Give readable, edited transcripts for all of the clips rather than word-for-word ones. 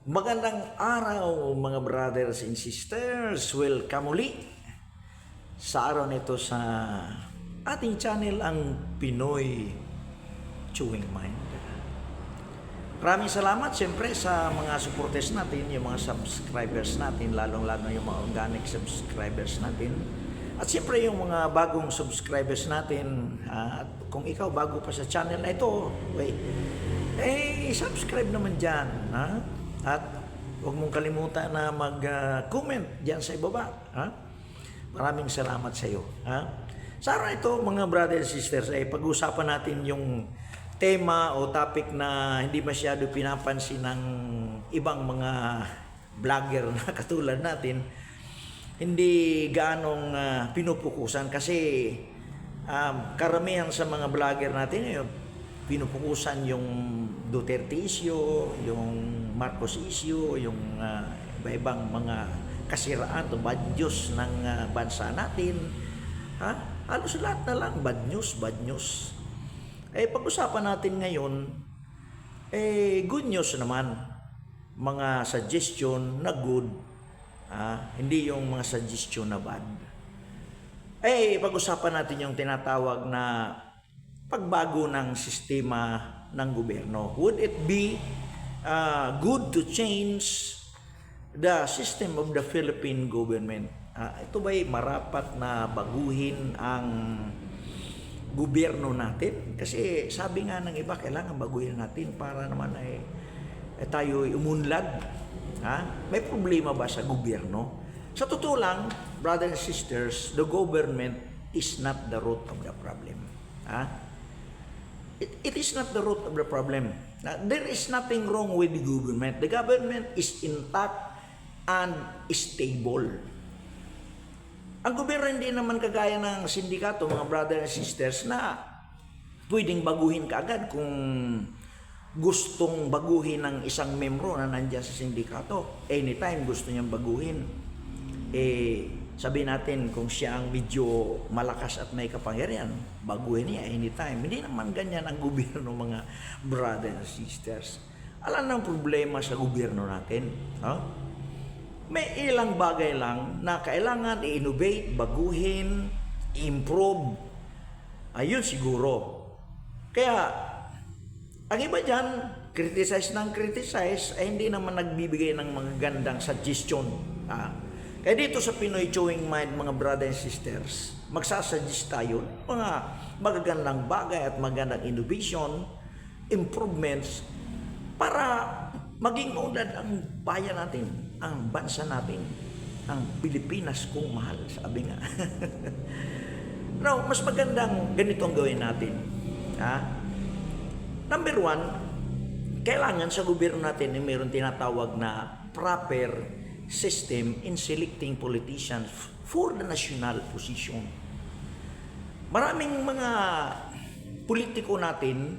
Magandang araw mga brothers and sisters. Welcome uli sa araw nito sa ating channel, ang Pinoy Chewing Mind. Maraming salamat siyempre sa mga supporters natin, yung mga subscribers natin, lalong-lalo yung mga organic subscribers natin. At siyempre yung mga bagong subscribers natin. At kung ikaw bago pa sa channel na ito, subscribe naman dyan. Ha? At huwag mong kalimutan na mag-comment dyan sa ibaba. Ha? Maraming salamat sa iyo. Ha? Sa araw ito, mga brothers and sisters, ay pag-usapan natin yung tema o topic na hindi masyado pinapansin ng ibang mga vlogger na katulad natin. Hindi gaanong pinupukusan kasi karamihan sa mga vlogger natin pinupukusan yung Duterte issue, yung Marcos issue, yung iba-ibang mga kasiraan o bad news ng bansa natin. Ha? Halos lahat na lang bad news. Pag-usapan natin ngayon, good news naman. Mga suggestion na good, hindi yung mga suggestion na bad. Pag-usapan natin yung tinatawag na pagbago ng sistema ng gobyerno. Would it be good to change the system of the Philippine government? Ito ba'y marapat na baguhin ang gobyerno natin? Kasi sabi nga ng iba, kailangan baguhin natin para naman tayo umunlad. May problema ba sa gobyerno? Sa totoo lang, brothers and sisters, the government is not the root of the problem. It is not the root of the problem. There is nothing wrong with the government. The government is intact and stable. Ang gobyerno hindi naman kagaya ng sindikato, mga brothers and sisters, na pwedeng baguhin kaagad kung gustong baguhin ng isang membro na nandiyan sa sindikato. Anytime gusto niyang baguhin. Sabihin natin kung siya ang medyo malakas at may kapangyarihan, baguhin niya anytime. Hindi naman ganyan ang gobyerno, mga brothers and sisters. Alam ng problema sa gobyerno natin. May ilang bagay lang na kailangan i-innovate, baguhin, improve. Ayun siguro. Kaya, ang iba dyan, criticize hindi naman nagbibigay ng mga gandang suggestion. Kaya dito sa Pinoy Chewing Mind, mga brothers and sisters, magsasuggest tayo mga magagandang bagay at magandang innovation, improvements, para maging maunlad ang bayan natin, ang bansa natin, ang Pilipinas kung mahal, sabi nga. Now, mas magandang ganito ang gawin natin. Number one, kailangan sa gobyerno natin mayroon tinatawag na proper system in selecting politicians for the national position. Maraming mga politiko natin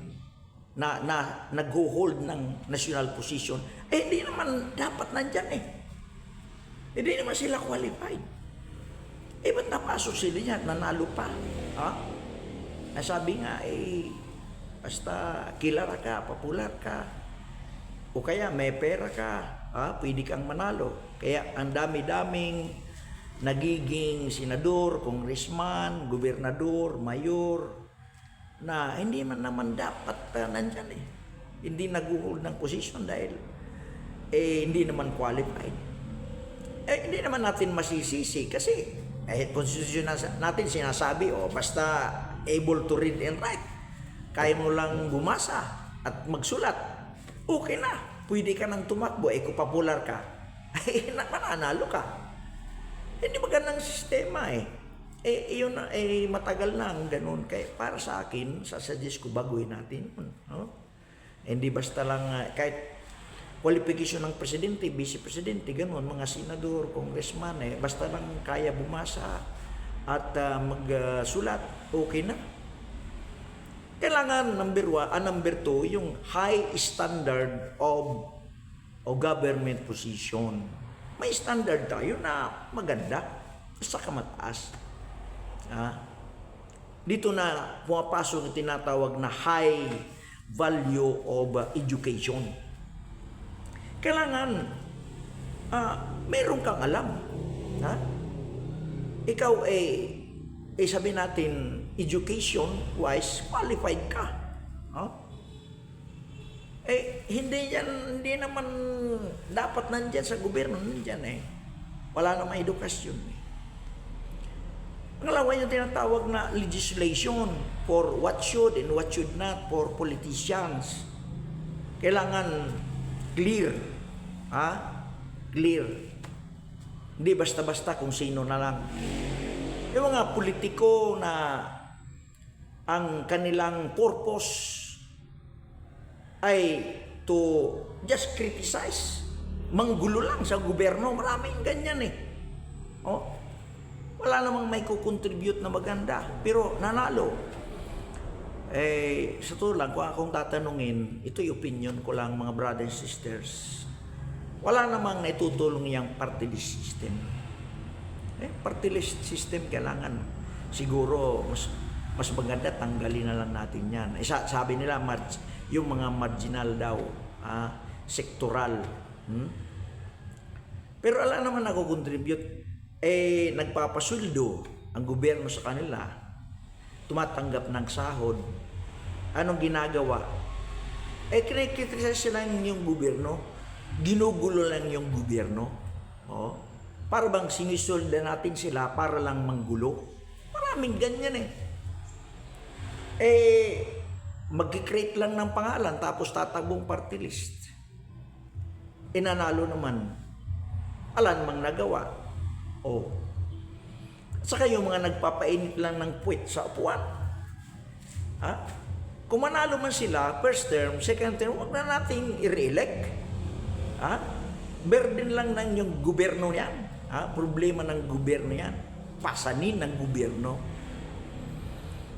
na nag-hold ng national position, hindi naman dapat nandyan Hindi naman sila qualified. Ba't napasok sila yan? Nanalo pa. Sabi nga, basta kilala ka, popular ka, o kaya may pera ka, pwede kang manalo. Kaya ang dami-daming nagiging senador, congressman, gobernador, mayor, na hindi man naman dapat nandyan Hindi nag-hold ng position dahil hindi naman qualified. Hindi naman natin masisisi kasi constitution natin sinasabi, basta able to read and write, kaya mo lang bumasa at magsulat, okay na, pwede ka nang tumakbo, kung popular ka, mananalo ka. Hindi magandang sistema yun matagal na ang ganun. Kaya para sa akin, sasuggest ko baguhin natin. Hindi basta lang kahit qualification ng presidente, vice-presidente, ganun, mga senador, congressman, basta lang kaya bumasa at magsulat, okay na. Kailangan number two, yung high standard of government position. May standard tayo na maganda, basta ka mataas. Dito na pumapasok yung tinatawag na high value of education. Kailangan meron kang alam. Ha? Ikaw sabi natin, education-wise, qualified ka. Ha? Hindi naman dapat nandyan sa gobyerno, nandyan Wala namang edukasyon. Pangalawa yung tinatawag na legislation for what should and what should not for politicians. Kailangan clear. Clear. Hindi basta-basta kung sino na lang. Yung mga politiko na ang kanilang purpose ay to just criticize, manggulo lang sa gobyerno. Maraming ganyan wala namang may kukontribute na maganda, pero nanalo. Sa to lang, kung akong tatanungin, ito'y opinion ko lang mga brothers and sisters, wala namang naitutulong yung party list system. Party list system, kailangan siguro mas maganda, tanggalin na lang natin yan. Sabi nila, yung mga marginal daw, sektoral. Pero wala naman ako-contribute. Nagpapasuldo ang gobyerno sa kanila, tumatanggap ng sahod. Anong ginagawa? Kinikritisa sila yung gobyerno, ginugulo lang yung gobyerno. Para bang sinisolda natin sila para lang manggulo? Maraming ganyan mag-create lang ng pangalan tapos tatakbong party list. Nanalo naman. Alan mang nagawa. Saka yung mga nagpapainit lang ng puwet sa upuan. Kung manalo man sila, first term, second term, huwag na nating i-re-elect. Burden lang ng yung gobyerno yan. Problema ng gobyerno yan. Pasanin ng gobyerno.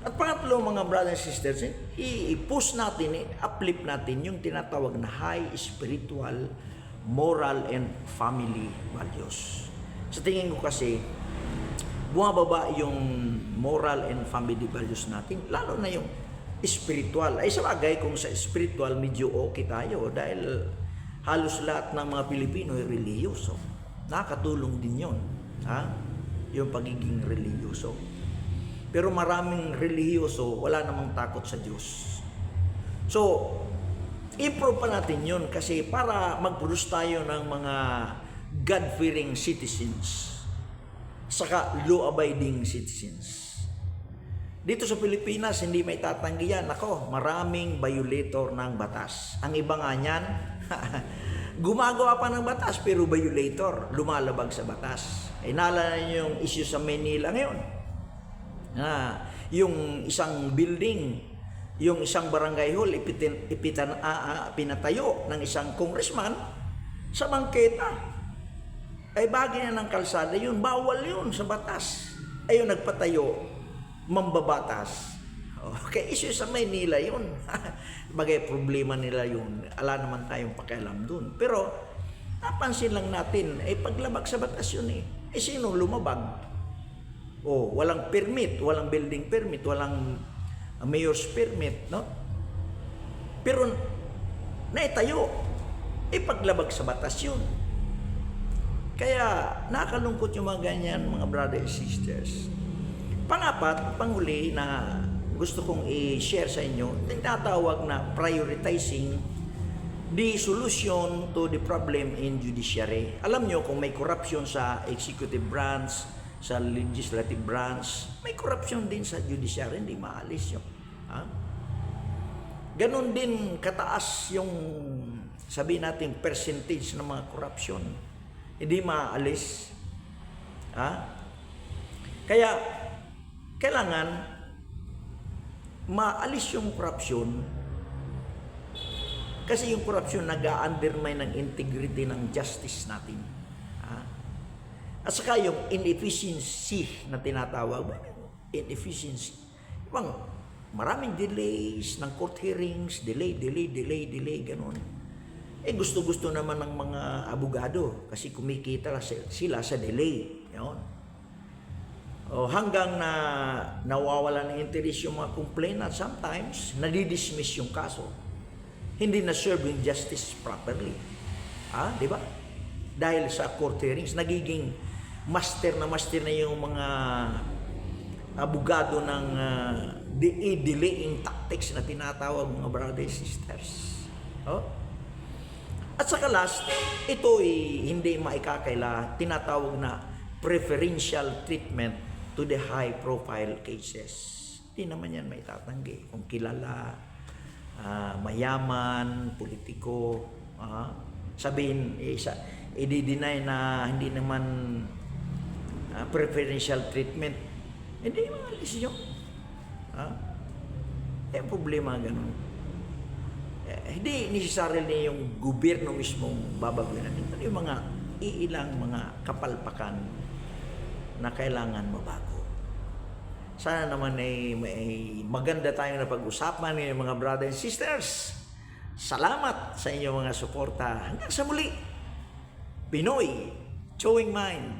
At pangatlo, mga brothers and sisters, i-push natin, uplift natin yung tinatawag na high spiritual, moral, and family values. Sa tingin ko kasi, bumababa yung moral and family values natin, lalo na yung spiritual. Sa bagay, kung sa spiritual, medyo okay tayo dahil halos lahat ng mga Pilipino ay religyoso. Nakakatulong din yun, yung pagiging religyoso. Pero maraming religyoso, wala namang takot sa Diyos. So, improve pa natin yun kasi para mag-produce tayo ng mga God-fearing citizens, saka law-abiding citizens. Dito sa Pilipinas, hindi may tatanggi yan. Maraming violator ng batas. Ang iba nga niyan, gumagawa pa ng batas pero violator, lumalabag sa batas. Naalala niyo yung issue sa Manila ngayon. Yung isang building, yung isang barangay hall, pinatayo ng isang congressman sa bangketa. Bagay na ng kalsada yun, bawal yun sa batas. Yung nagpatayo, mambabatas. Okay, issue sa Maynila yun. Bagay problema nila yun. Ala naman tayong pakialam dun. Pero, napansin lang natin, paglabag sa batas yun sino lumabag? Walang permit, walang building permit, walang mayor's permit, no? Pero, naitayo, paglabag sa batas yun. Kaya nakalungkot yung mga ganyan, mga brothers and sisters. Pangapat, panghuli na gusto kong i-share sa inyo, tinatawag na prioritizing the solution to the problem in judiciary. Alam nyo kung may corruption sa executive branch, sa legislative branch, may corruption din sa judiciary, hindi maalis yun. Ganon din kataas yung sabihin natin percentage ng mga corruption. Hindi maalis. Kaya, kailangan maalis yung corruption kasi yung corruption nag-undermine ng integrity ng justice natin. At saka yung inefficiency na tinatawag, inefficiency. Maraming delays ng court hearings, delay, ganun. Gusto-gusto naman ng mga abogado kasi kumikita sila sa delay. Yun. Hanggang na nawawala ng interest yung mga complainant, sometimes nadidismiss yung kaso. Hindi na serve yung justice properly. Di ba? Dahil sa court hearings, nagiging master na yung mga abogado ng delaying tactics na tinatawag mga brothers sisters. At saka last, ito hindi maikakaila, tinatawag na preferential treatment to the high profile cases. Hindi naman yan may tatanggi. Kung kilala, mayaman, politiko, sabihin, i-deny na hindi naman preferential treatment, hindi mga alis yun. Problema ganun. Hindi necessarily yung gobyerno mismong babaguhin natin. Yung mga iilang mga kapalpakan na kailangan mabago. Sana naman may maganda tayong napag-usapan ng mga brothers and sisters. Salamat sa inyong mga suporta. Hanggang sa muli. Pinoy, Chewing Mind.